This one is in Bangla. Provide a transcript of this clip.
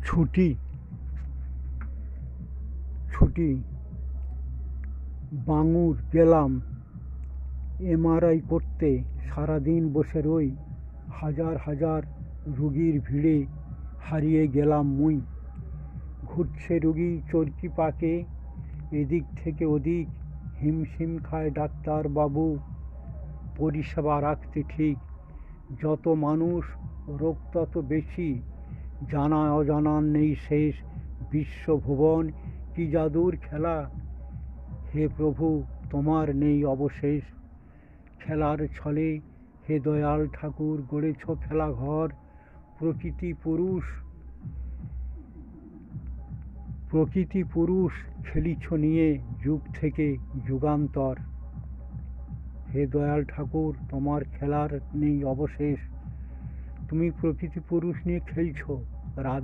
ছুটি ছুটি বাঙুর গেলাম এমআরআই করতে, সারাদিন বসে রই, হাজার হাজার রুগীর ভিড়ে হারিয়ে গেলাম মুই। ঘুরছে রুগী চরকি পাকে, এদিক থেকে ওদিক, হিমশিম খায় ডাক্তার বাবু পরিষেবা রাখতে ঠিক। যত মানুষ রোগ তত বেশি, জানা অজানার নেই শেষ। বিশ্বভুবন কি জাদুর খেলা, হে প্রভু তোমার নেই অবশেষ। খেলার ছলে হে দয়াল ঠাকুর গড়েছ খেলাঘর, প্রকৃতি পুরুষ খেলিছ নিয়ে যুগ থেকে যুগান্তর। হে দয়াল ঠাকুর তোমার খেলার নেই অবশেষ, তুমি প্রকৃতি পুরুষ নিয়ে খেলছো রাত